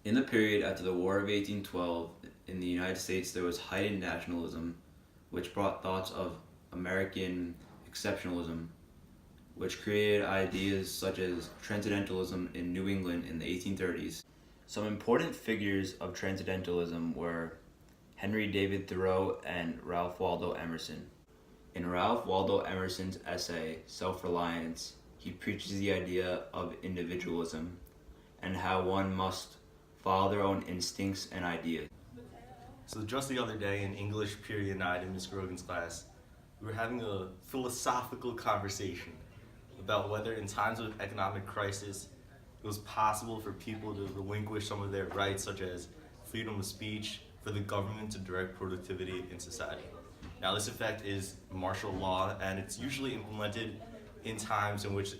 In the period after the War of 1812, in the United States there was heightened nationalism, which brought thoughts of American exceptionalism, which created ideas such as transcendentalism in New England in the 1830s. Some important figures of transcendentalism were Henry David Thoreau and Ralph Waldo Emerson. In Ralph Waldo Emerson's essay, Self-Reliance, he preaches the idea of individualism and how one must follow their own instincts and ideas. So just the other day in English Period 9 in Ms. Grogan's class, we were having a philosophical conversation about whether in times of economic crisis it was possible for people to relinquish some of their rights, such as freedom of speech, for the government to direct productivity in society. Now this effect is martial law, and it's usually implemented in times in which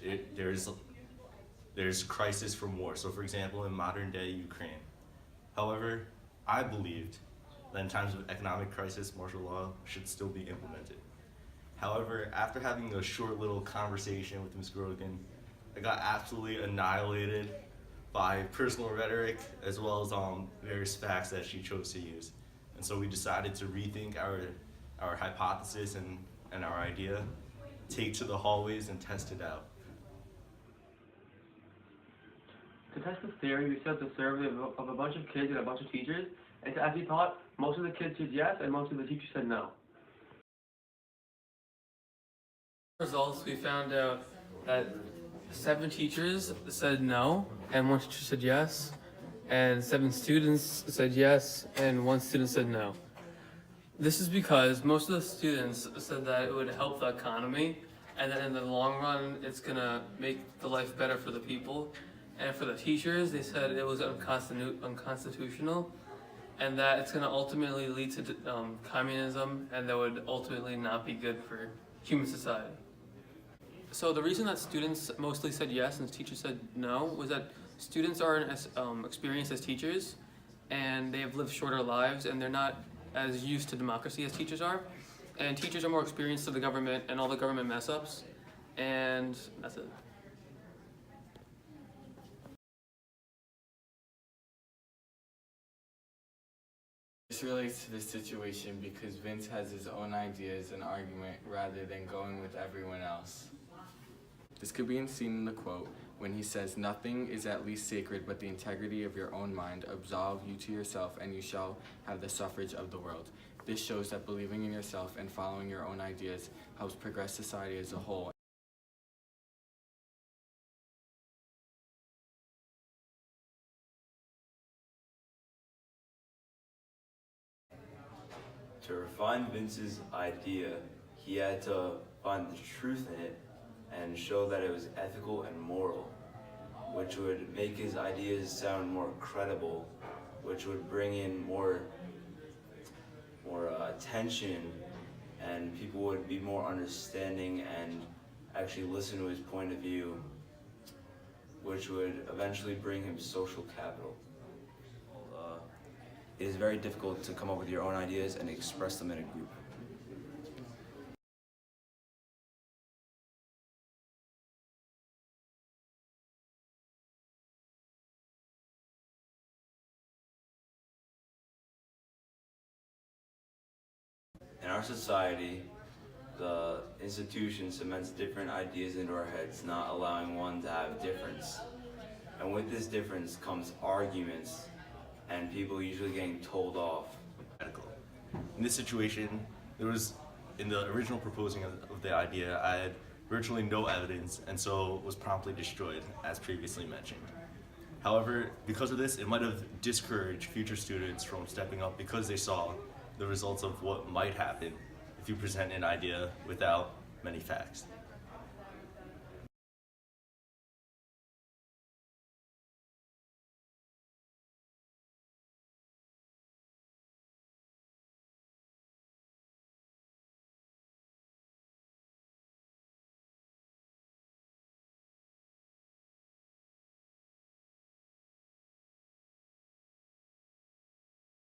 there's crisis from war. So for example, in modern day Ukraine. However, I believed that in times of economic crisis, martial law should still be implemented. However, after having a short little conversation with Ms. Grogan, I got absolutely annihilated by personal rhetoric as well as various facts that she chose to use. And so we decided to rethink our hypothesis and our idea, take to the hallways and test it out. To test the theory, we set up a survey of a bunch of kids and a bunch of teachers, and as we thought, most of the kids said yes and most of the teachers said no. Results, we found out that 7 teachers said no and 1 teacher said yes, and 7 students said yes and 1 student said no. This is because most of the students said that it would help the economy, and that in the long run it's gonna make the life better for the people. And for the teachers, they said it was unconstitutional, and that it's gonna ultimately lead to communism, and that would ultimately not be good for human society. So the reason that students mostly said yes and teachers said no was that students aren't as experienced as teachers, and they have lived shorter lives, and they're not as used to democracy as teachers are. And teachers are more experienced to the government and all the government mess-ups, and that's it. This relates to this situation because Vince has his own ideas and argument rather than going with everyone else. This could be seen in the quote when he says, "Nothing is at least sacred but the integrity of your own mind. Absolve you to yourself and you shall have the suffrage of the world." This shows that believing in yourself and following your own ideas helps progress society as a whole. To refine Vince's idea, he had to find the truth in it and show that it was ethical and moral, which would make his ideas sound more credible, which would bring in more attention, and people would be more understanding and actually listen to his point of view, which would eventually bring him social capital. It is very difficult to come up with your own ideas and express them in a group. In our society, the institution cements different ideas into our heads, not allowing one to have a difference. And with this difference comes arguments, and people usually getting told off. In this situation, in the original proposing of the idea, I had virtually no evidence, and so was promptly destroyed, as previously mentioned. However, because of this, it might have discouraged future students from stepping up because they saw the results of what might happen if you present an idea without many facts.